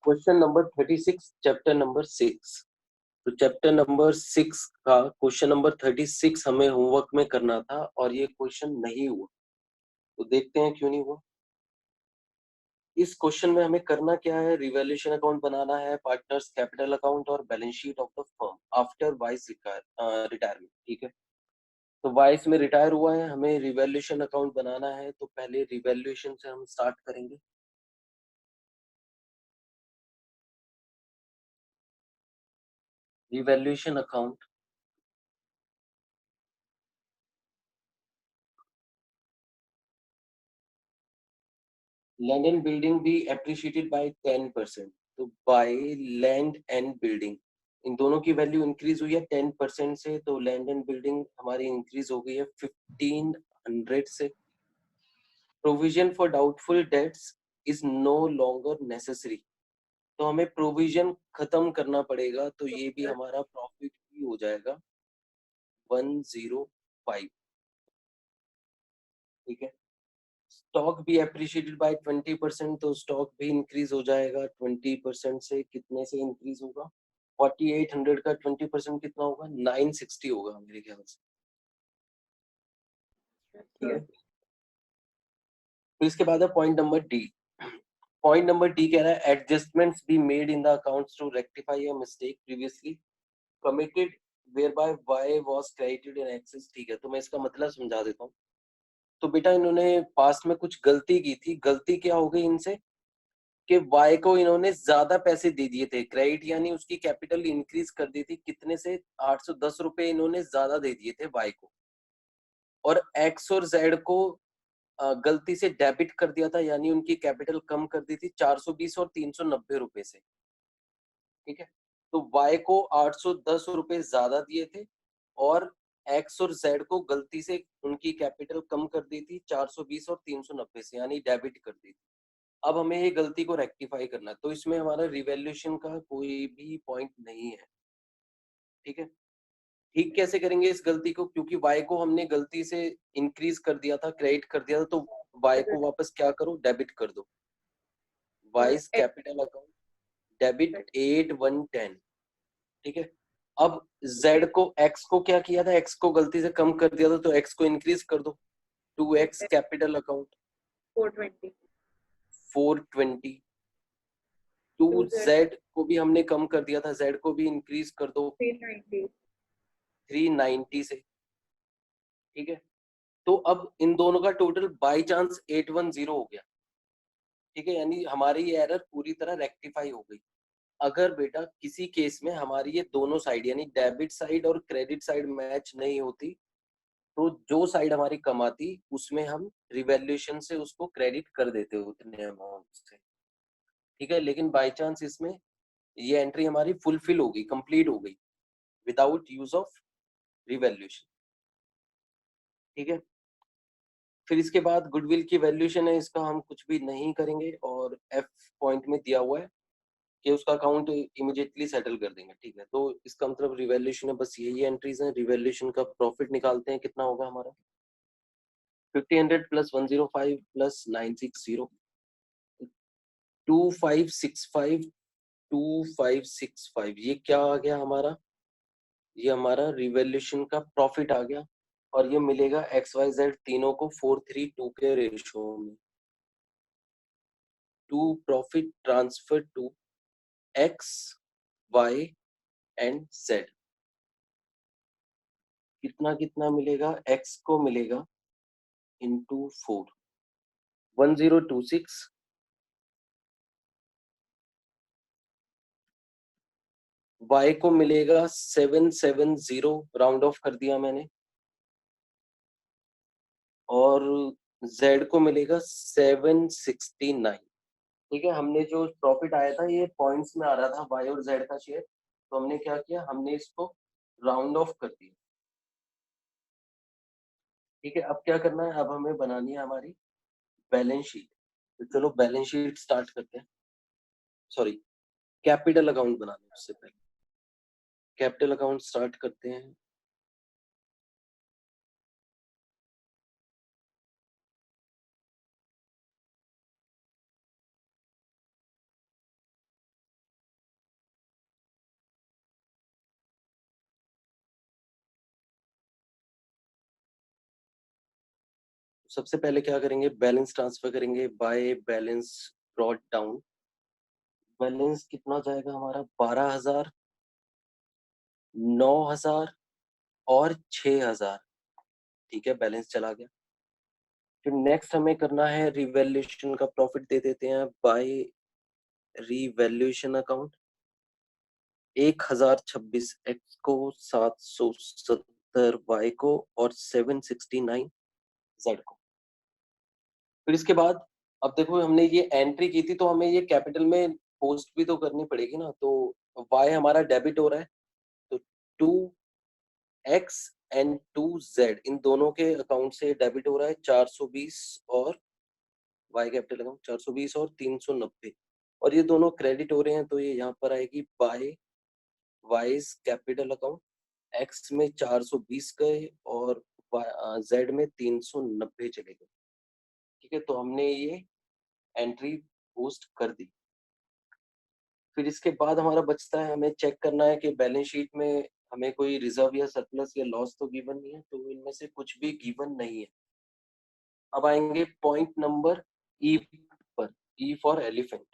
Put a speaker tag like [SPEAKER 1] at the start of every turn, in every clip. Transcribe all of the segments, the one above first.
[SPEAKER 1] Question number 36 chapter number 6। तो chapter number 6 का question number 36 हमें होमवर्क में करना था और ये क्वेश्चन नहीं हुआ। तो देखते हैं क्यों नहीं हुआ। इस क्वेश्चन में हमें करना क्या है, रिवैल्यूएशन अकाउंट बनाना है, पार्टनर्स कैपिटल अकाउंट और balance sheet of the firm after vice retirement. ठीक है, तो वाइस में रिटायर हुआ है, हमें रिवैल्यूएशन अकाउंट बनाना है। तो पहले रिवैल्यूएशन से हम स्टार्ट करेंगे। Revaluation account, land and building भी एप्रिशिएटेड बाय 10%। तो बाय लैंड एंड बिल्डिंग, इन दोनों की वैल्यू इंक्रीज हुई है 10% से। तो लैंड एंड बिल्डिंग हमारी इंक्रीज हो गई है 1500 से। Provision for doubtful debts is no longer necessary. तो हमें प्रोविजन खत्म करना पड़ेगा, तो ये भी हमारा प्रॉफिट ही हो जाएगा 105। ठीक है, स्टॉक भी एप्रिशिएटेड बाय 20%। तो स्टॉक भी इंक्रीज हो जाएगा 20% से। कितने से इंक्रीज होगा? 4800 का 20% कितना होगा? 960 होगा मेरे ख्याल से। ठीक है, फिर इसके बाद है point number D. Point number D कह रहा है adjustments be made in the accounts to rectify a mistake previously committed whereby y was credited in excess। ठीक है, तो मैं इसका मतलब समझा देता हूँ। तो बेटा इन्होंने पास्ट में कुछ गलती की थी। गलती क्या हो गई इनसे कि वाई को इन्होंने ज्यादा पैसे दे दिए थे, क्रेडिट यानी उसकी कैपिटल इंक्रीज कर दी थी। कितने से? 810 रुपए इन्होंने ज्यादा दे दिए थे वाई को, और एक्स और जेड को गलती से डेबिट कर दिया था, यानी उनकी कैपिटल कम कर दी थी 420 और 390 रुपए से। ठीक है, तो वाई को 810 रुपए ज्यादा दिए थे और एक्स और जेड को गलती से उनकी कैपिटल कम कर दी थी 420 और 390 से, यानी डेबिट कर दी थी। अब हमें ये गलती को रेक्टिफाई करना है, तो इसमें हमारा रिवैल्यूएशन का कोई भी पॉइंट नहीं है। ठीक है, ठीक कैसे करेंगे इस गलती को? क्योंकि y को हमने गलती से इंक्रीज कर दिया था, क्रेडिट कर दिया था, तो y को वापस क्या करो? डेबिट कर दो। Vice capital account debit 8110। ठीक है, अब z को, x को क्या किया था? x को गलती से कम कर दिया था, तो x को इंक्रीज कर दो। 2x capital account 420। 2z को भी हमने कम कर दिया था, z को भी इंक्रीज कर दो 390 से। ठीक है, तो अब इन दोनों का टोटल बाई चांस 810 हो गया। ठीक है, यानी हमारी ये एरर पूरी तरह रेक्टिफाई हो गई। अगर बेटा किसी केस में हमारी ये दोनों साइड यानी डेबिट साइड और क्रेडिट साइड मैच नहीं होती, तो जो साइड हमारी कमाती उसमें हम रिवैल्यूएशन से उसको क्रेडिट कर देते उतने अमाउंट से। ठीक है, लेकिन बाई चांस इसमें ये एंट्री हमारी फुलफिल हो गई, कंप्लीट हो गई विदाउट यूज ऑफ रिवैल्यूएशन। ठीक है, फिर इसके बाद गुडविल की वैल्यूएशन है, इसका हम कुछ भी नहीं करेंगे और एफ पॉइंट में दिया हुआ है कि उसका अकाउंट इमीडिएटली सेटल कर देंगे। ठीक है, तो इसका मतलब रिवैल्यूएशन है, बस यही एंट्रीज हैं। रिवैल्यूएशन का प्रॉफिट निकालते हैं, कितना होगा हमारा? 1500 प्लस 105 प्लस 960, 2565, 2565। ये क्या आ गया हमारा? ये हमारा रिवैल्यूएशन का प्रॉफिट आ गया, और ये मिलेगा एक्स वाई जेड तीनों को 432 के रेशियो में। To profit transfer to X Y and Z. कितना कितना मिलेगा? एक्स को मिलेगा इंटू 4, 1026। वाई को मिलेगा 770, राउंड ऑफ कर दिया मैंने, और जेड को मिलेगा 769। ठीक है, हमने जो प्रॉफिट आया था ये पॉइंट्स में आ रहा था वाई और जेड का शेयर, तो हमने क्या किया? हमने इसको राउंड ऑफ कर दिया। ठीक है, अब क्या करना है? अब हमें बनानी है हमारी बैलेंस शीट। तो चलो बैलेंस शीट स्टार्ट करते हैं। सॉरी, कैपिटल अकाउंट बनाने उससे पहले कैपिटल अकाउंट स्टार्ट करते हैं। सबसे पहले क्या करेंगे, बैलेंस ट्रांसफर करेंगे by balance brought down. Balance कितना जाएगा हमारा, 12,000, 9,000 और 6,000। ठीक है, बैलेंस चला गया। फिर नेक्स्ट हमें करना है रिवैल्यूएशन का, प्रॉफिट दे देते हैं बाय रिवैल्यूएशन अकाउंट। 1026 एक्स को, 770 वाई को और 769 जेड को। फिर इसके बाद अब देखो हमने ये एंट्री की थी तो हमें ये कैपिटल में पोस्ट भी तो करनी पड़ेगी ना। तो वाई हमारा डेबिट हो रहा है, तो 2x एंड 2z इन दोनों के अकाउंट से डेबिट हो रहा है 420 और वाई कैपिटल अकाउंट 420 और 390, और ये दोनों क्रेडिट हो रहे हैं तो ये यहाँ पर आएगी by Y's capital account. X में 420 गए और जेड में 390 चले गए। ठीक है, तो हमने ये एंट्री पोस्ट कर दी। फिर इसके बाद हमारा बचता है, हमें चेक करना है कि बैलेंस शीट में हमें कोई रिजर्व या सरप्लस या लॉस तो गिवन नहीं है, तो इनमें से कुछ भी गिवन नहीं है। अब आएंगे पॉइंट नंबर ई पर, ई फॉर एलिफेंट।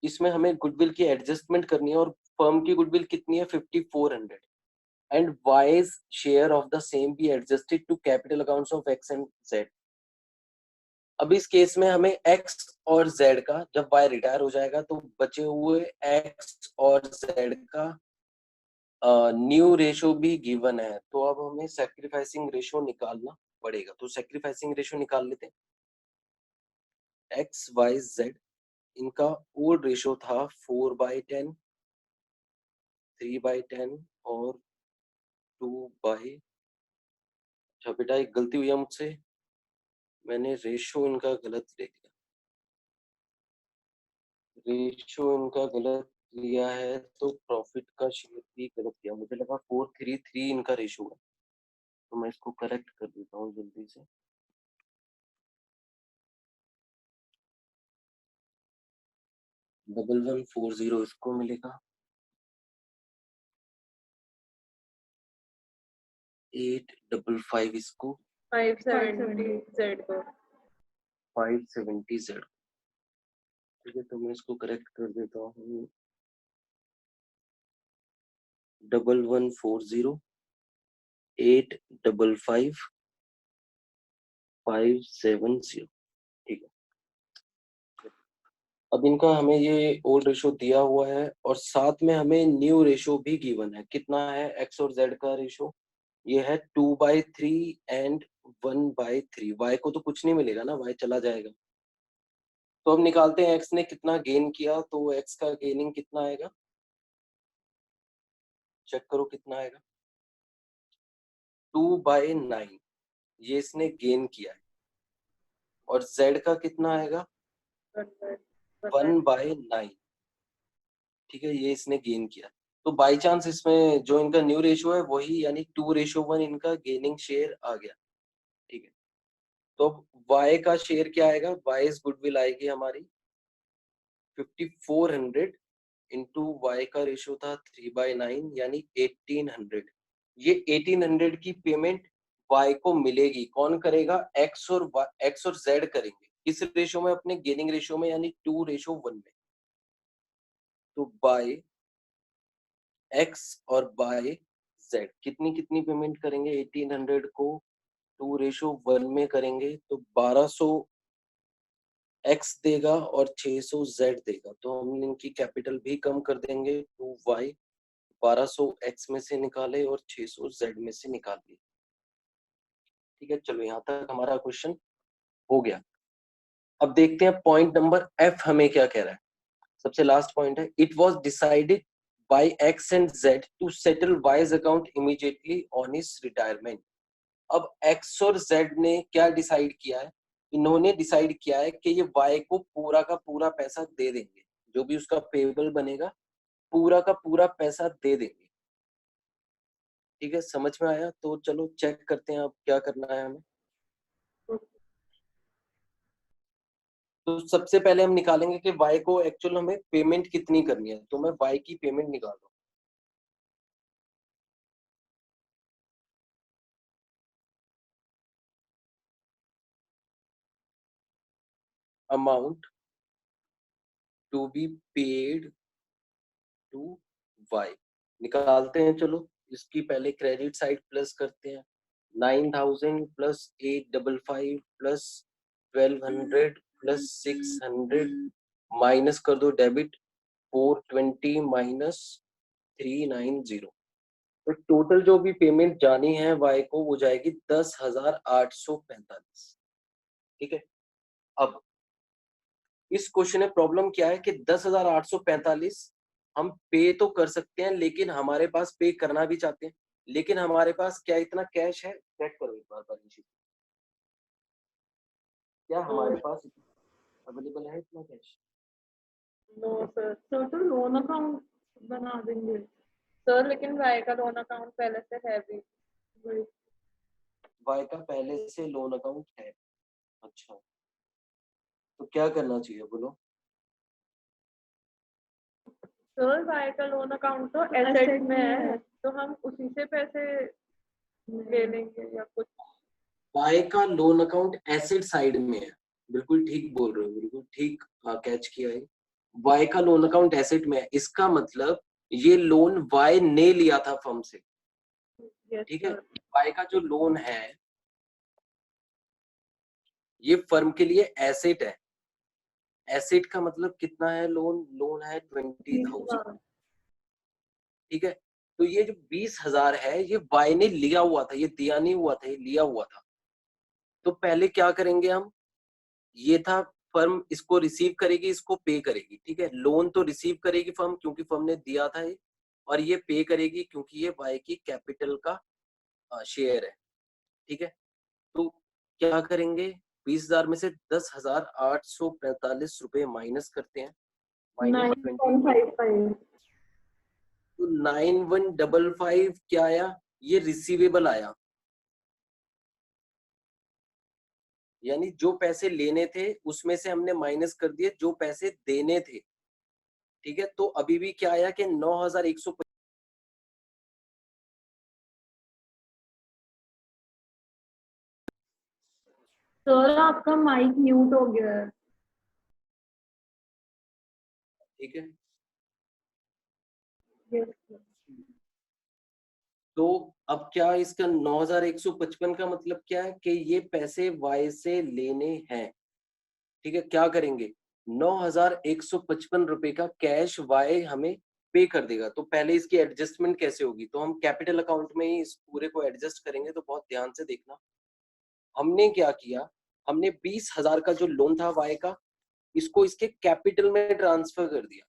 [SPEAKER 1] इसमें हमें गुडविल की एडजस्टमेंट करनी है और फर्म की गुडविल कितनी है, 5400, and Y's share of the same be adjusted to capital accounts of X and Z. अब इस केस में हमें एक्स और जेड का, जब वाई रिटायर हो जाएगा तो बचे हुए एक्स और जेड का न्यू रेशो भी गिवन है, तो अब हमें सैक्रिफाइसिंग रेशो निकालना पड़ेगा। तो सैक्रिफाइसिंग रेशो निकाल लेते हैं। एक्स वाई जेड, इनका ओल्ड रेशो था 4/10, 3/10 और 2/। अच्छा बेटा, एक गलती हुई है मुझसे, मैंने रेशो इनका गलत ले लिया, रेशो इनका गलत लिया है तो प्रॉफिट का शेयर भी गलत किया। मुझे लगा 433 इनका रेशो है, तो मैं इसको करेक्ट कर देता हूँ जल्दी से। 1140 इसको मिलेगा, 855 इसको,
[SPEAKER 2] 570 जेड को।
[SPEAKER 1] 570 जेड। ठीक है, तो मैं इसको करेक्ट कर देता हूँ। 1140, 855, 570। ठीक है, अब इनका हमें ये ओल्ड रेशो दिया हुआ है और साथ में हमें न्यू रेशो भी गिवन है। कितना है एक्स और जेड का रेशो, ये है 2/3 एंड 1/3। वाई को तो कुछ नहीं मिलेगा ना, वाई चला जाएगा। तो अब निकालते हैं एक्स ने कितना गेन किया, तो एक्स का गेनिंग कितना आएगा, चेक करो कितना आएगा, 2/9 ये इसने गेन किया है। और जेड का कितना आएगा, 1/9। ठीक है, ये इसने गेन किया। तो बाई चांस इसमें जो इनका न्यू रेशियो है वही, यानी 2:1 इनका गेनिंग शेयर आ गया। ठीक है, तो अब वाई का शेयर क्या आएगा, वाई गुडविल आएगी हमारी 5400 इंटू वाई का रेशियो था 3/9 यानी 1800। ये 1800 की पेमेंट वाई को मिलेगी, कौन करेगा, एक्स और जेड करेंगे। किस रेशियो में, अपने गेनिंग रेशियो में, यानी 2:1 में। तो बाय एक्स और बाय जेड कितनी कितनी पेमेंट करेंगे, 1800 को 2:1 में करेंगे तो 1200 एक्स देगा और 600 जेड देगा। तो हम इनकी कैपिटल भी कम कर देंगे, 2y 1200 एक्स में से निकाले और 600 जेड में से निकाल दिए। ठीक है, चलो यहाँ तक हमारा क्वेश्चन हो गया। अब देखते हैं पॉइंट नंबर एफ हमें क्या कह रहा है। सबसे लास्ट पॉइंट है, it was decided by X and Z to settle Y's account immediately on his retirement. अब एक्स और जेड ने क्या डिसाइड किया है, इन्होंने डिसाइड किया है कि ये वाई को पूरा का पूरा पैसा दे देंगे, जो भी उसका पेबल बनेगा पूरा का पूरा पैसा दे देंगे। ठीक है, समझ में आया, तो चलो चेक करते हैं अब क्या करना है हमें। तो सबसे पहले हम निकालेंगे कि वाई को एक्चुअल हमें पेमेंट कितनी करनी है, तो मैं वाई की पेमेंट निकाल रहा हूँ। Amount to be paid to Y. निकालते हैं, चलो इसकी पहले क्रेडिट साइड प्लस करते हैं। 9,000 प्लस 855 प्लस 1200 प्लस 600 माइनस कर दो डेबिट 420 माइनस 390। तो टोटल जो भी पेमेंट जानी है वाई को वो जाएगी 10,845। ठीक है। अब इस क्वेश्चन में प्रॉब्लम क्या है कि 10,845 हम पे तो कर सकते हैं, लेकिन हमारे पास पे करना भी चाहते हैं, लेकिन हमारे पास क्या इतना कैश है? चेक करो एक बार बैलेंस शीट, क्या हमारे पास अवेलेबल है इतना कैश?
[SPEAKER 2] नो सर, तो लोन अकाउंट बना देंगे सर, लेकिन वाई का लोन अकाउंट पहले से है भी। वही।
[SPEAKER 1] वाई का पहले से लोन अकाउंट है? अच्छा, तो क्या करना चाहिए बोलो?
[SPEAKER 2] सर वाई का लोन अकाउंट तो एसेट में है, तो हम उसी से पैसे ले लेंगे या कुछ।
[SPEAKER 1] वाई का लोन अकाउंट एसेट साइड में है, बिल्कुल ठीक बोल रहे हो, बिल्कुल ठीक कैच किया है। वाई का लोन अकाउंट एसेट में है, इसका मतलब ये लोन वाई ने लिया था फर्म से।
[SPEAKER 2] यस
[SPEAKER 1] ठीक है।
[SPEAKER 2] सर।
[SPEAKER 1] वाई का जो लोन है ये फर्म के लिए एसेट है। एसेट का मतलब कितना है? लोन लोन है 20,000। ठीक है। तो ये जो 20,000 है ये वाई ने लिया हुआ था, ये दिया नहीं हुआ था, ये लिया हुआ था। तो पहले क्या करेंगे हम? ये था फर्म इसको रिसीव करेगी, इसको पे करेगी। ठीक है। लोन तो रिसीव करेगी फर्म क्योंकि फर्म ने दिया था ये, और ये पे करेगी क्योंकि ये वाई की कैपिटल का शेयर है। ठीक है। तो क्या करेंगे? 20,000 में से 10,845 रुपए माइनस करते हैं, माइनस
[SPEAKER 2] 9,155।
[SPEAKER 1] तो 9,155 क्या आया? ये रिसीवेबल आया, यानी जो पैसे लेने थे उसमें से हमने माइनस कर दिए जो पैसे देने थे। ठीक है। तो अभी भी क्या आया कि 9,100।
[SPEAKER 2] सर आपका माइक म्यूट हो गया है।
[SPEAKER 1] ठीक है।
[SPEAKER 2] Yes sir.
[SPEAKER 1] तो अब क्या इसका 9,155 का मतलब क्या है कि ये पैसे वाई से लेने हैं। ठीक है। क्या करेंगे? 9,155 रुपए का कैश वाई हमें पे कर देगा। तो पहले इसकी एडजस्टमेंट कैसे होगी? तो हम कैपिटल अकाउंट में ही इस पूरे को एडजस्ट करेंगे। तो बहुत ध्यान से देखना, हमने क्या किया, हमने 20,000 का जो लोन था वाई का, इसको इसके कैपिटल में ट्रांसफर कर दिया।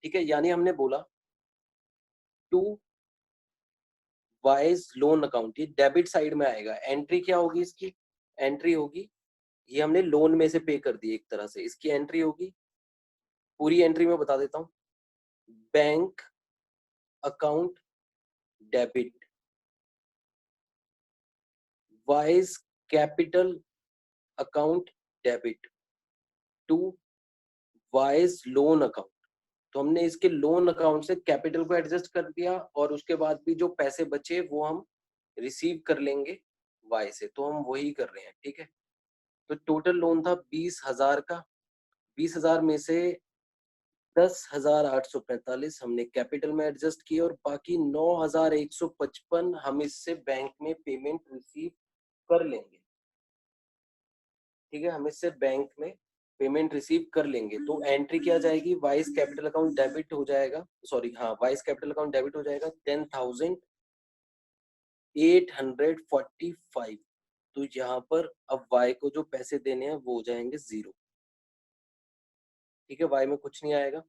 [SPEAKER 1] ठीक है। यानी हमने बोला टू वाइज लोन अकाउंट, ये डेबिट साइड में आएगा। एंट्री क्या होगी इसकी? एंट्री होगी, ये हमने लोन में से पे कर दी एक तरह से, इसकी एंट्री होगी, पूरी एंट्री में बता देता हूं। Bank account debit Y's capital account debit to Y's loan account. तो हमने इसके लोन अकाउंट से कैपिटल को एडजस्ट कर दिया, और उसके बाद भी जो पैसे बचे वो हम रिसीव कर लेंगे वाई से। तो हम वही कर रहे हैं। ठीक है। तो टोटल लोन था 20,000 का, 20,000 में से 10,845 हमने कैपिटल में एडजस्ट किए, और बाकी 9,155 हम इससे बैंक में पेमेंट रिसीव कर लेंगे। ठीक है। हम इससे बैंक में पेमेंट रिसीव कर लेंगे। तो एंट्री क्या जाएगी? वाइस कैपिटल अकाउंट डेबिट हो जाएगा, सॉरी हाँ, वाइस कैपिटल अकाउंट डेबिट हो जाएगा 10,845। तो यहाँ पर अब वाई को जो पैसे देने हैं वो हो जाएंगे 0। ठीक है। वाई में कुछ नहीं आएगा।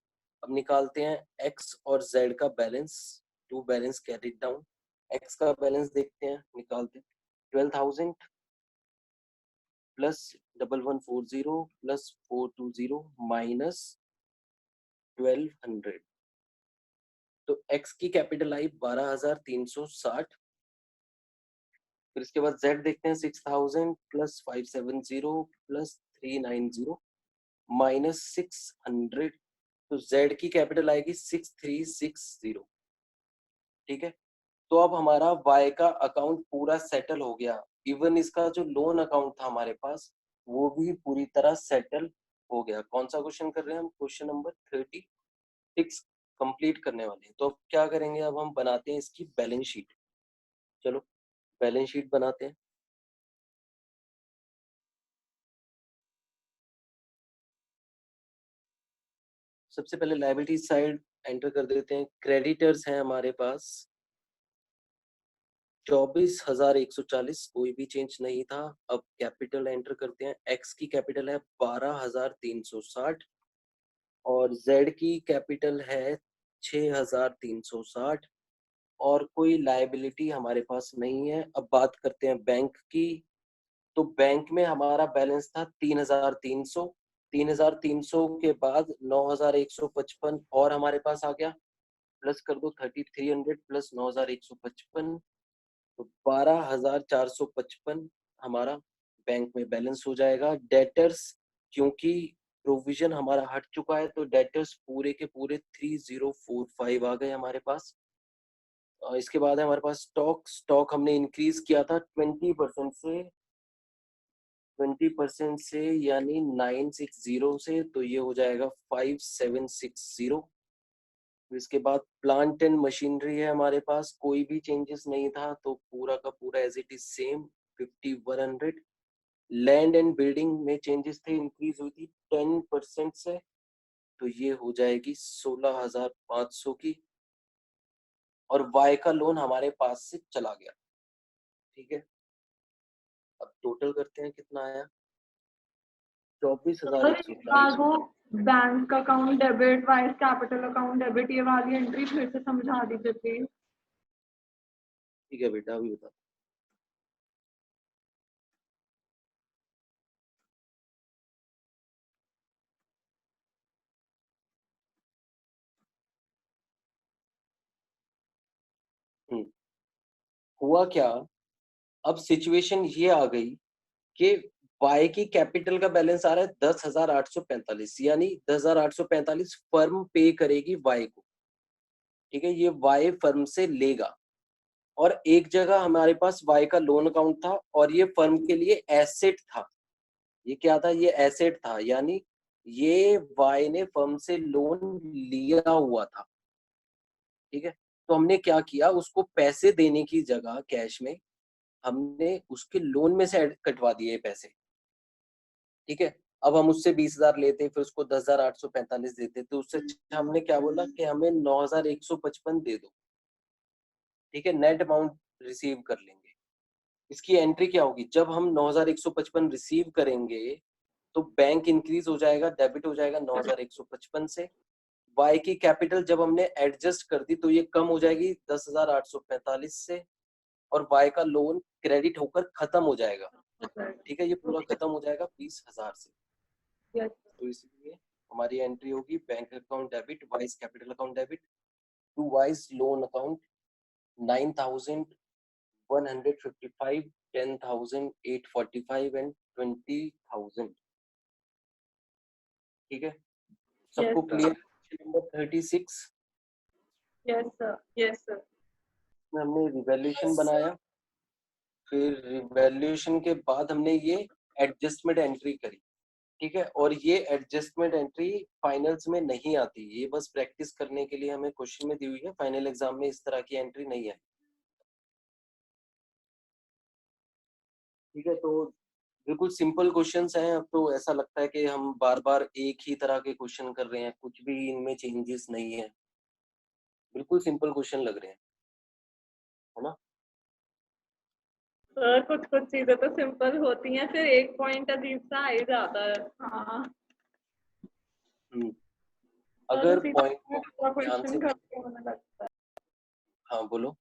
[SPEAKER 1] अब निकालते हैं एक्स और जेड का balance, to balance carried down. X का बैलेंस देखते हैं, निकालते हैं। 12,000 प्लस 1140 प्लस 420 माइनस 1200। तो एक्स की कैपिटल आई 12,360। फिर इसके बाद जेड देखते हैं, 6,000 प्लस 570 प्लस 390 माइनस 600। तो जेड की कैपिटल आएगी 6,360। ठीक है। तो अब हमारा वाई का अकाउंट पूरा सेटल हो गया। इवन इसका जो लोन अकाउंट था हमारे पास वो भी पूरी तरह सेटल हो गया। कौन सा क्वेश्चन कर रहे हैं हम? क्वेश्चन नंबर 36 कंप्लीट करने वाले हैं। तो अब क्या करेंगे, अब हम बनाते हैं इसकी बैलेंस शीट। चलो बैलेंस शीट बनाते हैं। सबसे पहले लायबिलिटी साइड एंटर कर देते हैं। क्रेडिटर्स हैं हमारे पास 24,140, कोई भी चेंज नहीं था। अब कैपिटल एंटर करते हैं। एक्स की कैपिटल है 12,360 और जेड की कैपिटल है 6,360 और कोई लायबिलिटी हमारे पास नहीं है। अब बात करते हैं बैंक की। तो बैंक में हमारा बैलेंस था 3,300। 3,300 के बाद 9,155 और हमारे पास आ गया। प्लस कर दो 3,300 प्लस 9,155 तो 12,455 हमारा बैंक में बैलेंस हो जाएगा। डेटर्स, क्योंकि प्रोविजन हमारा हट चुका है तो डेटर्स पूरे के पूरे 3045 आ गए हमारे पास। इसके बाद है हमारे पास स्टॉक। स्टॉक हमने इंक्रीज किया था 20% से यानी 960 से, तो ये हो जाएगा 5760। इसके बाद प्लांट एंड मशीनरी है हमारे पास, कोई भी चेंजेस नहीं था तो पूरा का पूरा as it is same 5100। Land and building में चेंजेस थे, इंक्रीज हुई थी 10% से, तो ये हो जाएगी 16,500 की। और वाई का लोन हमारे पास से चला गया। ठीक है, अब टोटल करते हैं कितना आया।
[SPEAKER 2] सर एक बार
[SPEAKER 1] 24,140।
[SPEAKER 2] वो bank account debit Y's capital account debit ये वाली एंट्री फिर से समझा दीजिए प्लीज।
[SPEAKER 1] ठीक है बेटा, अभी बता। हुआ क्या, अब सिचुएशन ये आ गई कि वाई की कैपिटल का बैलेंस आ रहा है 10,845, यानी 10,845 फर्म पे करेगी वाई को। ठीक है, ये वाई फर्म से लेगा और एक जगह हमारे पास वाई का लोन अकाउंट था और ये फर्म के लिए एसेट था। ये क्या था? ये एसेट था, यानी ये वाई ने फर्म से लोन लिया हुआ था। ठीक है, तो हमने क्या किया, उसको पैसे देने की जगह कैश में हमने उसके लोन में से कटवा दिए पैसे। ठीक है, अब हम उससे 20,000 लेते फिर उसको 10,845 देते, तो उससे अच्छा हमने क्या बोला कि हमें 9,155 दे दो। ठीक है, नेट अमाउंट रिसीव कर लेंगे। इसकी एंट्री क्या होगी, जब हम 9,155 रिसीव करेंगे तो बैंक इंक्रीज हो जाएगा, डेबिट हो जाएगा 9,155 से। वाई की कैपिटल जब हमने एडजस्ट कर दी तो ये कम हो जाएगी 10,845 से और वाई का लोन क्रेडिट होकर खत्म हो जाएगा। ठीक है, ये पूरा खत्म हो जाएगा 20,000 से।
[SPEAKER 2] यस
[SPEAKER 1] तो इसलिए हमारी एंट्री होगी bank account debit Y's capital account debit to Y's loan account 9,155, 10,845 and 20,000। ठीक है,
[SPEAKER 2] यस
[SPEAKER 1] सबको
[SPEAKER 2] sir
[SPEAKER 1] clear? Number 36
[SPEAKER 2] yes sir yes sir
[SPEAKER 1] में हमने रिवैल्यूएशन बनाया, फिर रिवैल्यूएशन के बाद हमने ये एडजस्टमेंट एंट्री करी। ठीक है, और ये एडजस्टमेंट एंट्री फाइनल्स में नहीं आती, ये बस प्रैक्टिस करने के लिए हमें क्वेश्चन में दी हुई है, फाइनल एग्जाम में इस तरह की एंट्री नहीं है। ठीक है, तो बिल्कुल सिंपल क्वेश्चंस हैं। अब तो ऐसा लगता है कि हम बार बार एक ही तरह के क्वेश्चन कर रहे हैं, कुछ भी इनमें चेंजेस नहीं है, बिल्कुल सिंपल क्वेश्चन लग रहे हैं, है ना।
[SPEAKER 2] सर कुछ कुछ चीजें तो सिंपल होती हैं फिर एक पॉइंट अजीब सा आ ही जाता है। हाँ
[SPEAKER 1] हम्म,
[SPEAKER 2] सर
[SPEAKER 1] अगर
[SPEAKER 2] उसी
[SPEAKER 1] पॉइंट को ध्यान
[SPEAKER 2] क्वेश्चन
[SPEAKER 1] से,
[SPEAKER 2] करके होने लगता है।
[SPEAKER 1] हाँ बोलो।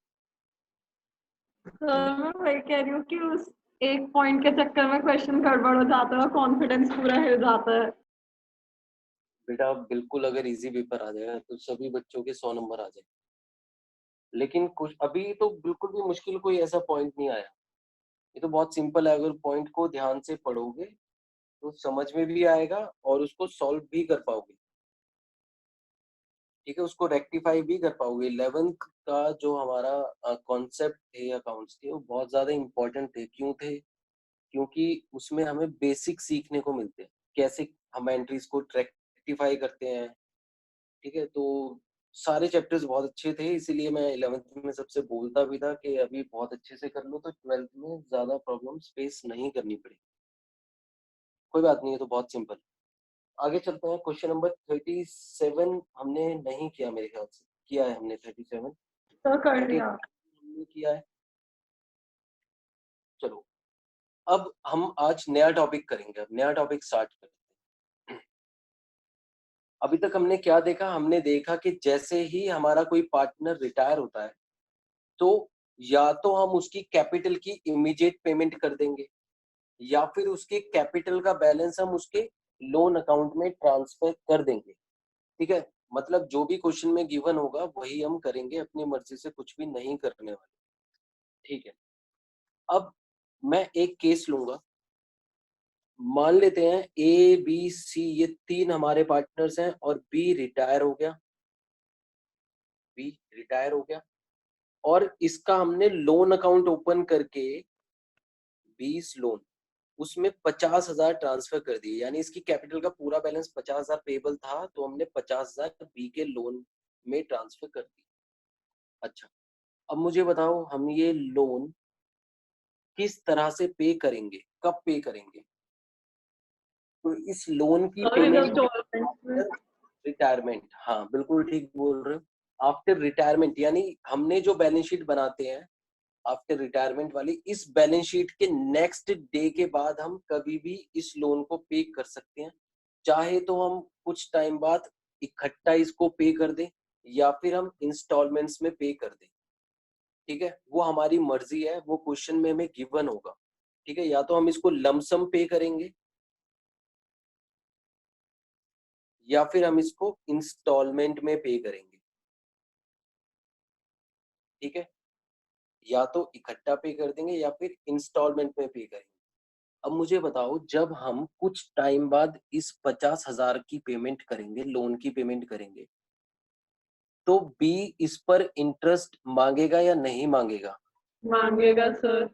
[SPEAKER 2] सर मैं वही कह रही हूँ कि उस एक पॉइंट के चक्कर में क्वेश्चन गड़बड़ हो जाता है और कॉन्फिडेंस पूरा हिल जाता है।
[SPEAKER 1] बेटा बिल्कुल, अगर इजी पेपर आ जाएगा तो सभी बच्चों के 100 नंबर आ जाए, लेकिन कुछ अभी तो बिल्कुल भी मुश्किल कोई ऐसा पॉइंट नहीं आया। ये तो बहुत सिंपल है, अगर पॉइंट को ध्यान से पढ़ोगे तो समझ में भी आएगा और उसको सॉल्व भी कर पाओगे। ठीक है, उसको रेक्टिफाई भी कर पाओगे। 11th का जो हमारा कॉन्सेप्ट थे अकाउंट्स के, वो बहुत ज्यादा इंपॉर्टेंट थे। क्यों थे? क्योंकि उसमें हमें बेसिक सीखने को मिलते हैं, कैसे हम एंट्रीज को रेक्टिफाई करते हैं। ठीक है, तो सारे चैप्टर्स बहुत अच्छे थे, इसीलिए मैं 11th में सबसे बोलता भी था कि अभी बहुत अच्छे से कर लो तो 12th में ज्यादा प्रॉब्लम्स फेस नहीं करनी पड़ेगी। कोई बात नहीं है, तो बहुत सिंपल। आगे चलते हैं। क्वेश्चन नंबर 37 हमने नहीं किया, मेरे ख्याल से किया है हमने 37।
[SPEAKER 2] सर कर
[SPEAKER 1] 30
[SPEAKER 2] लिया।
[SPEAKER 1] हमने किया है। चलो, अब हम आज नया टॉपिक करेंगे, अब नया टॉपिक स्टार्ट करते हैं। अभी तक हमने क्या देखा? हमने देखा कि जैसे ही हमारा कोई पार्टनर रिटायर होता है तो या तो हम उसकी कैपिटल की इमीडिएट पेमेंट कर देंगे, या फिर उसके कैपिटल का बैलेंस हम उसके लोन अकाउंट में ट्रांसफर कर देंगे। ठीक है, मतलब जो भी क्वेश्चन में गिवन होगा वही हम करेंगे, अपनी मर्जी से कुछ भी नहीं करने वाले। ठीक है, अब मैं एक केस लूंगा। मान लेते हैं ए बी सी ये तीन हमारे पार्टनर्स हैं और बी रिटायर हो गया। बी रिटायर हो गया और इसका हमने लोन अकाउंट ओपन करके 20 लोन, उसमें 50,000 ट्रांसफर कर दिए, यानी इसकी कैपिटल का पूरा बैलेंस 50,000 पेबल था, तो हमने 50,000 बी के लोन में ट्रांसफर कर दी। अच्छा, अब मुझे बताओ हम ये लोन किस तरह से पे करेंगे, कब पे करेंगे? तो इस लोन की
[SPEAKER 2] सर
[SPEAKER 1] पेमेंट
[SPEAKER 2] इंस्टॉलमेंट में।
[SPEAKER 1] रिटायरमेंट, हाँ बिल्कुल ठीक बोल रहे हो। आफ्टर रिटायरमेंट, यानी हमने जो बैलेंस शीट बनाते हैं आफ्टर रिटायरमेंट वाली, इस बैलेंस शीट के नेक्स्ट डे के बाद हम कभी भी इस लोन को पे कर सकते हैं। चाहे तो हम कुछ टाइम बाद इकट्ठा इसको पे कर दें, या फिर हम इंस्टॉलमेंट्स में पे कर दें। ठीक है, वो हमारी मर्जी है, वो क्वेश्चन में हमें गिवन होगा। ठीक है, या तो हम इसको लमसम पे करेंगे, या फिर हम इसको इंस्टॉलमेंट में पे करेंगे। ठीक है, या तो इकट्ठा पे कर देंगे या फिर इंस्टॉलमेंट में पे करेंगे। अब मुझे बताओ, जब हम कुछ टाइम बाद इस 50,000 की पेमेंट करेंगे, लोन की पेमेंट करेंगे, तो बी इस पर इंटरेस्ट मांगेगा या नहीं मांगेगा?
[SPEAKER 2] मांगेगा सर।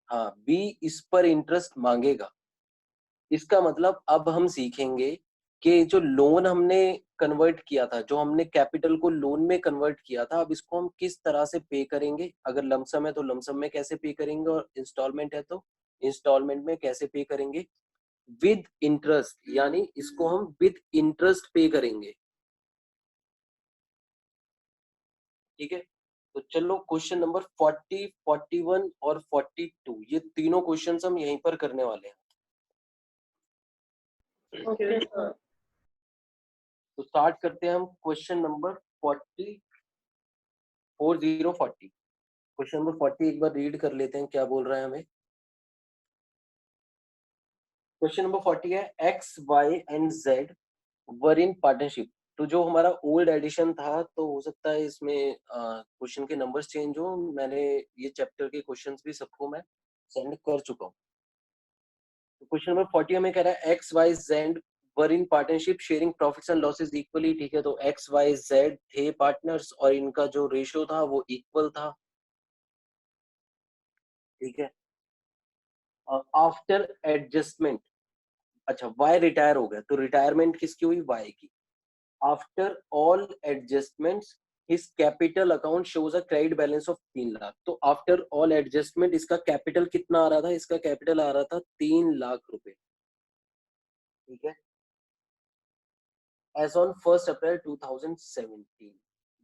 [SPEAKER 1] हाँ, बी इस पर इंटरेस्ट मांगेगा। इसका मतलब अब हम सीखेंगे कि जो लोन हमने कन्वर्ट किया था, जो हमने कैपिटल को लोन में कन्वर्ट किया था, अब इसको हम किस तरह से पे करेंगे। अगर लमसम है तो लमसम में कैसे पे करेंगे, और इंस्टॉलमेंट है तो इंस्टॉलमेंट में कैसे पे करेंगे, विद इंटरेस्ट, यानी इसको हम विद इंटरेस्ट पे करेंगे। ठीक है, तो चलो क्वेश्चन नंबर 40, 41 और 42, ये तीनों क्वेश्चंस हम यहीं पर करने वाले हैं।
[SPEAKER 2] Okay sir.
[SPEAKER 1] तो स्टार्ट करते हैं हम क्वेश्चन नंबर 40, 40, क्वेश्चन नंबर 40 एक बार रीड कर लेते हैं क्या बोल रहा है हमें। क्वेश्चन नंबर 40 है, X Y and Z were in partnership. तो जो हमारा ओल्ड एडिशन था, तो हो सकता है इसमें क्वेश्चन के नंबर्स चेंज हो। मैंने ये चैप्टर के क्वेश्चंस भी सबको मैं सेंड कर चुका हूँ। तो क्वेश्चन नंबर 40 हमें कह रहा है X Y Z were in partnership sharing profits and losses equally. ठीक है, तो एक्स वाई जेड थे पार्टनर्स और इनका जो रेशियो था वो इक्वल था। ठीक है, आफ्टर एडजस्टमेंट, अच्छा वाई रिटायर हो गया, तो रिटायरमेंट किसकी हुई? वाई की। After all adjustments his capital account shows a credit balance of 3 lakh. तो आफ्टर ऑल एडजस्टमेंट इसका कैपिटल कितना आ रहा था? इसका कैपिटल आ रहा था 3 लाख रुपए। ठीक है, as on 1 April 2017,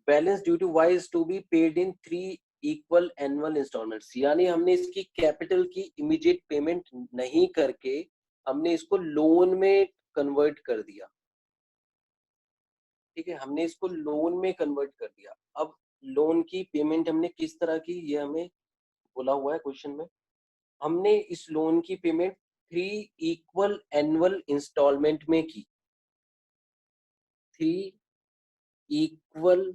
[SPEAKER 1] balance due to Y is to be paid in 3 equal annual instalments. यानी हमने इसकी कैपिटल की इमीडिएट पेमेंट नहीं करके हमने इसको लोन में कन्वर्ट कर दिया। ठीक है, हमने इसको लोन में कन्वर्ट कर दिया। अब लोन की पेमेंट हमने किस तरह की, ये हमें बोला हुआ है क्वेश्चन में। हमने इस लोन की पेमेंट 3 इक्वल एनुअल इंस्टॉलमेंट में की। 3 इक्वल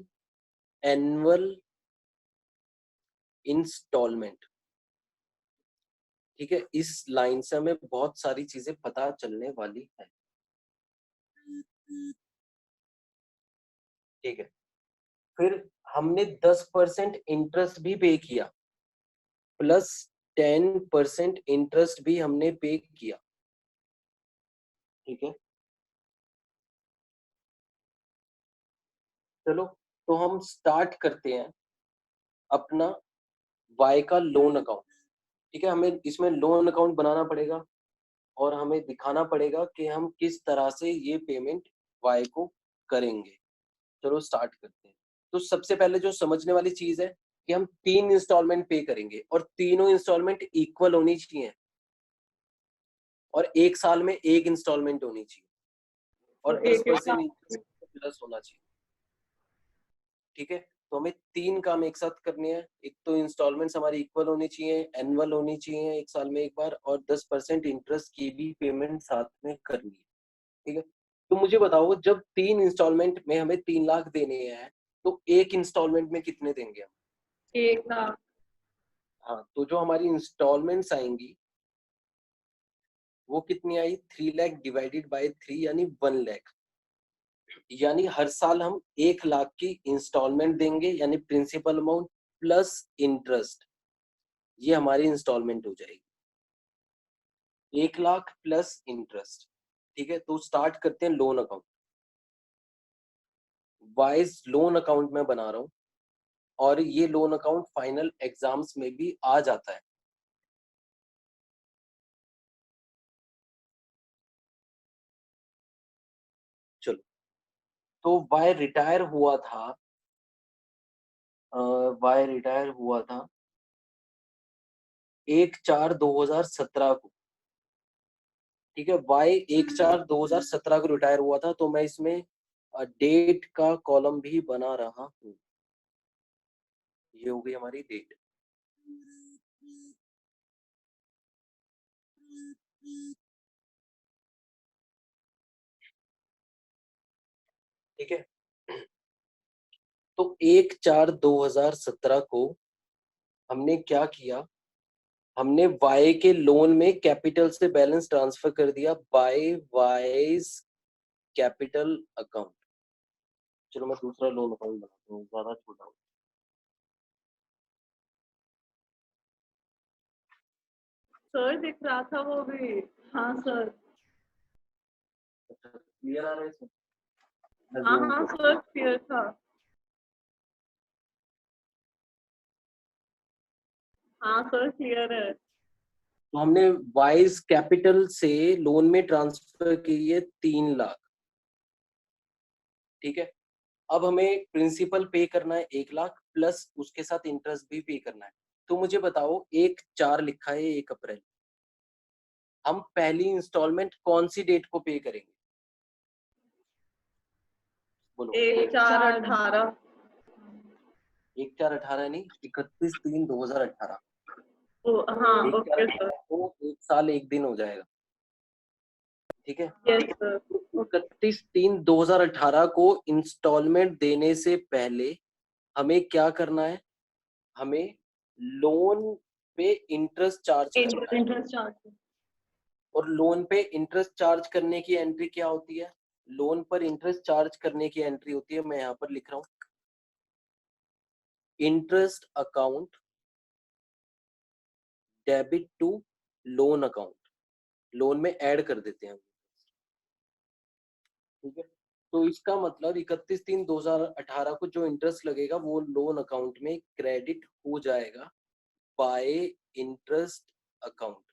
[SPEAKER 1] एनुअल इंस्टॉलमेंट। ठीक है, इस लाइन से हमें बहुत सारी चीजें पता चलने वाली है। ठीक है, फिर हमने 10% इंटरेस्ट भी पे किया, प्लस 10% इंटरेस्ट भी हमने पे किया, ठीक है। चलो, तो हम स्टार्ट करते हैं अपना वाई का लोन अकाउंट, ठीक है। हमें इसमें लोन अकाउंट बनाना पड़ेगा और हमें दिखाना पड़ेगा कि हम किस तरह से ये पेमेंट वाई को करेंगे। चलो स्टार्ट करते हैं। तो सबसे पहले जो समझने वाली चीज है कि हम 3 इंस्टॉलमेंट पे करेंगे और तीनों इंस्टॉलमेंट इक्वल होनी चाहिए और एक साल में एक इंस्टॉलमेंट होनी चाहिए
[SPEAKER 2] तो
[SPEAKER 1] और 10%
[SPEAKER 2] एक
[SPEAKER 1] इंटरेस्ट प्लस होना चाहिए, ठीक है। तो हमें 3 काम एक साथ करने हैं। एक तो इंस्टॉलमेंट्स हमारी इक्वल होनी चाहिए, एनुअल होनी चाहिए, एक साल में एक बार, और 10% इंटरेस्ट की भी पेमेंट साथ में करनी है, ठीक है। तो मुझे बताओ, जब 3 इंस्टॉलमेंट में हमें 3 लाख देने हैं तो एक इंस्टॉलमेंट में कितने देंगे हम?
[SPEAKER 2] 1 लाख।
[SPEAKER 1] हाँ, तो जो हमारी इंस्टॉलमेंट्स आएंगी वो कितनी आई? 3 लाख डिवाइडेड बाय 3 यानी 1 लाख। यानी हर साल हम 1 लाख की इंस्टॉलमेंट देंगे, यानी प्रिंसिपल अमाउंट प्लस इंटरेस्ट, ये हमारी इंस्टॉलमेंट हो जाएगी 1 लाख प्लस इंटरेस्ट, ठीक है। तो स्टार्ट करते हैं loan account. Wise loan account में बना रहा हूं और ये लोन अकाउंट फाइनल एग्जाम्स में भी आ जाता है। चलो, तो वाई रिटायर हुआ था, वाई रिटायर हुआ था 1/4/2017 को, ठीक है। वाई 1/4/2017 को रिटायर हुआ था, तो मैं इसमें डेट का कॉलम भी बना रहा हूँ। ये हो गई हमारी डेट, ठीक है। तो 1/4/2017 को हमने क्या किया? हमने वाई के लोन में कैपिटल से बैलेंस ट्रांसफर कर दिया बाय वाइज कैपिटल अकाउंट। चलो मैं दूसरा लोन अकाउंट बनाता हूँ, ज्यादा छोटा हो।
[SPEAKER 2] सर दिख रहा था वो भी। हाँ सर।
[SPEAKER 1] क्लियर आ रहा है इसमें? मैं
[SPEAKER 2] हाँ
[SPEAKER 1] zoom
[SPEAKER 2] हाँ
[SPEAKER 1] कर
[SPEAKER 2] सर
[SPEAKER 1] दूँ।
[SPEAKER 2] क्लियर था। हाँ सर क्लियर है।
[SPEAKER 1] तो हमने वाइज कैपिटल से लोन में ट्रांसफर किए 3 लाख, ठीक है। अब हमें प्रिंसिपल पे करना है 1 लाख प्लस उसके साथ इंटरेस्ट भी पे करना है। तो मुझे बताओ, 1/4 लिखा है 1 अप्रैल, हम पहली इंस्टॉलमेंट कौन सी डेट को पे करेंगे? बोलो।
[SPEAKER 2] 1/4/18।
[SPEAKER 1] 1/4/18 नहीं, 31/3/2018।
[SPEAKER 2] ओ हाँ
[SPEAKER 1] एक चार
[SPEAKER 2] ओके सर।
[SPEAKER 1] अठारह को 1 साल 1 दिन हो जाएगा, ठीक है।
[SPEAKER 2] Yes sir.
[SPEAKER 1] 31/3/2018 को इंस्टॉलमेंट देने से पहले हमें क्या करना है? हमें लोन पे इंटरेस्ट चार्ज करना है।
[SPEAKER 2] Interest charge.
[SPEAKER 1] और लोन पे इंटरेस्ट चार्ज करने की एंट्री क्या होती है? लोन पर इंटरेस्ट चार्ज करने की एंट्री होती है, मैं यहाँ पर लिख रहा हूँ, interest account debit to loan account. Loan में ऐड कर देते हैं, ठीक है। तो इसका मतलब 31/3/2018 को जो इंटरेस्ट लगेगा वो लोन अकाउंट में क्रेडिट हो जाएगा बाय इंटरेस्ट अकाउंट।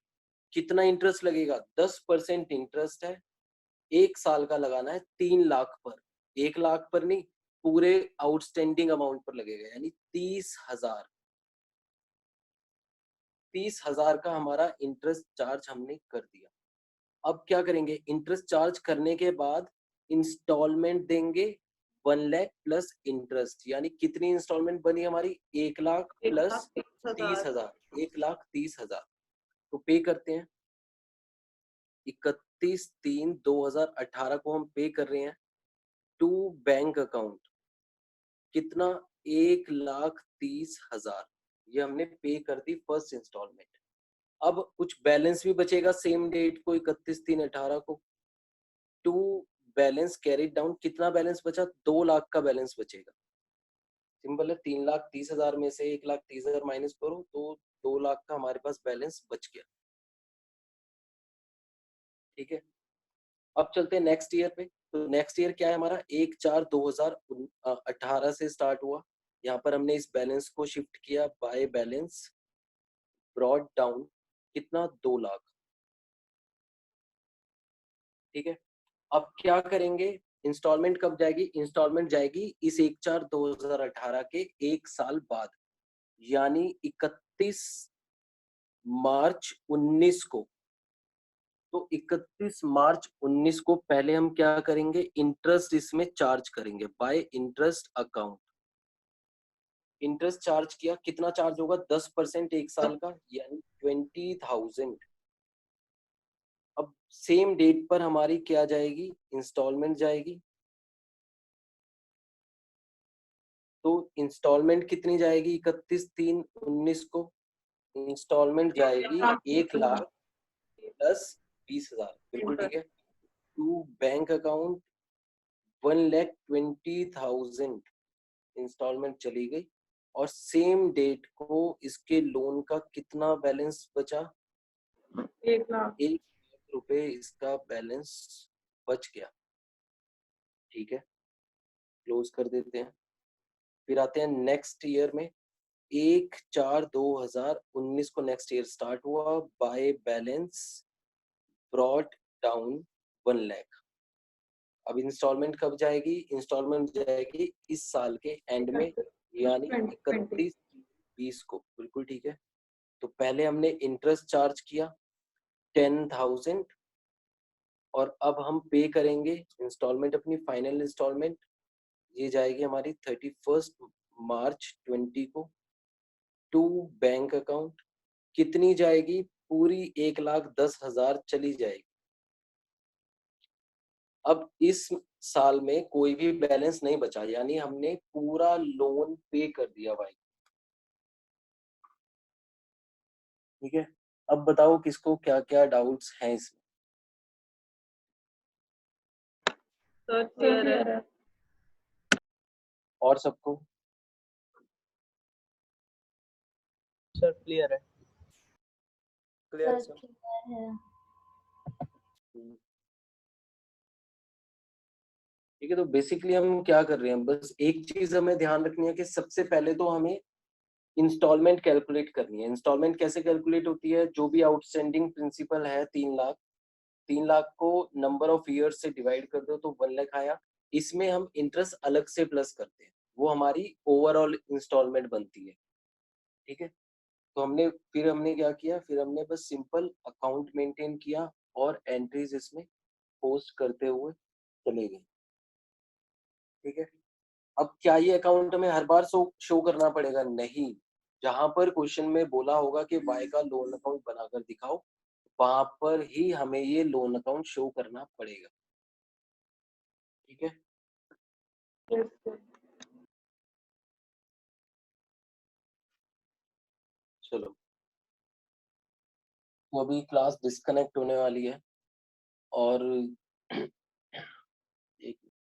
[SPEAKER 1] कितना इंटरेस्ट लगेगा? 10% इंटरेस्ट है, 1 साल का लगाना है 3 लाख पर, 1 लाख पर नहीं, पूरे आउटस्टैंडिंग अमाउंट पर लगेगा, यानी 30,000। 30,000 का हमारा इंटरेस्ट चार्ज हमने कर दिया। अब क्या करेंगे? इंटरेस्ट चार्ज करने के बाद इंस्टॉलमेंट देंगे 1 लाख प्लस इंटरेस्ट, यानी कितनी इंस्टॉलमेंट बनी हमारी? 1 लाख प्लस
[SPEAKER 2] 1,30,000।
[SPEAKER 1] 30,000, 1,30,000। तो पे करते हैं, 31/3/2018 को हम पे कर रहे हैं टू बैंक अकाउंट। कितना? 1,30,000। ये हमने पे कर दी फर्स्ट इंस्टॉलमेंट। अब कुछ बैलेंस भी बचेगा सेम डेट को, 31/3/18 को, टू बैलेंस कैरिड डाउन। कितना बैलेंस बचा? 2 लाख का बैलेंस बचेगा। सिंपल है, 3,30,000 में से 1,30,000 माइनस करो तो 2 लाख का हमारे पास बैलेंस बच गया। ठीक है, अब चलते हैं नेक्स्ट ईयर पे। तो नेक्स्ट ईयर क्या है हमारा, 1/4/2018 से स्टार्ट हुआ। यहाँ पर हमने इस बैलेंस को शिफ्ट किया बाय बैलेंस ब्रॉड डाउन, कितना, 2 लाख। ठीक है, अब क्या करेंगे, इंस्टॉलमेंट कब जाएगी, इंस्टॉलमेंट जाएगी इस 1/4/2018 के 1 साल बाद, यानी 31 मार्च 19 को। तो 31 मार्च 19 को पहले हम क्या करेंगे, इंटरेस्ट इसमें चार्ज करेंगे bye interest account. Interest charge किया, कितना चार्ज होगा, 10% 1 साल का, यानी 20,000। अब सेम डेट पर हमारी क्या जाएगी, इंस्टॉलमेंट जाएगी। तो इंस्टॉलमेंट कितनी जाएगी 31/3/19 को, इंस्टॉलमेंट जाएगी 1 लाख प्लस 20,000, बिल्कुल ठीक है। टू बैंक अकाउंट 1,20,000 इंस्टॉलमेंट चली गई, और सेम डेट को इसके लोन का कितना बैलेंस बचा,
[SPEAKER 2] 1 लाख।
[SPEAKER 1] 1 लाख रुपए इसका बैलेंस बच गया। ठीक है, क्लोज कर देते हैं। फिर आते हैं नेक्स्ट ईयर में, 1/4/2019 को नेक्स्ट ईयर स्टार्ट हुआ by balance brought down 1 lakh. अब इंस्टॉलमेंट कब जाएगी, इंस्टॉलमेंट जाएगी इस साल के एंड में, यानी
[SPEAKER 2] 2020।
[SPEAKER 1] 31/20 को, बिल्कुल ठीक है। तो पहले हमने इंटरेस्ट चार्ज किया 10,000, और अब हम पे करेंगे इंस्टॉलमेंट, अपनी फाइनल इंस्टॉलमेंट, ये जाएगी हमारी 31 मार्च 20 को टू बैंक अकाउंट। कितनी जाएगी, पूरी 1,10,000 चली जाएगी। अब इस साल में कोई भी बैलेंस नहीं बचा, यानी हमने पूरा लोन पे कर दिया भाई। ठीक है, अब बताओ किसको क्या क्या डाउट्स हैं इसमें।
[SPEAKER 2] सर क्लियर है।
[SPEAKER 1] और सबको
[SPEAKER 3] सर क्लियर है। Clear
[SPEAKER 4] sir
[SPEAKER 3] sir.
[SPEAKER 4] क्लियर है।
[SPEAKER 1] ठीक है, तो बेसिकली हम क्या कर रहे हैं, बस एक चीज हमें ध्यान रखनी है कि सबसे पहले तो हमें इंस्टॉलमेंट कैलकुलेट करनी है। इंस्टॉलमेंट कैसे कैलकुलेट होती है, जो भी आउटस्टैंडिंग प्रिंसिपल है 3 लाख, 3 लाख को नंबर ऑफ ईयर से डिवाइड कर दो तो 1 लाख आया। इसमें हम इंटरेस्ट अलग से प्लस करते हैं, वो हमारी ओवरऑल इंस्टॉलमेंट बनती है। ठीक है, तो हमने क्या किया, फिर हमने बस सिंपल अकाउंट मेंटेन किया और एंट्रीज इसमें पोस्ट करते हुए चले गए। ठीक है, अब क्या ये अकाउंट में हर बार शो करना पड़ेगा, नहीं। जहां पर क्वेश्चन में बोला होगा कि वाई का लोन अकाउंट बनाकर दिखाओ, वहां पर ही हमें ये लोन अकाउंट शो करना पड़ेगा। ठीक है,
[SPEAKER 2] Yes, sir.
[SPEAKER 1] चलो, तो अभी क्लास डिस्कनेक्ट होने वाली है, और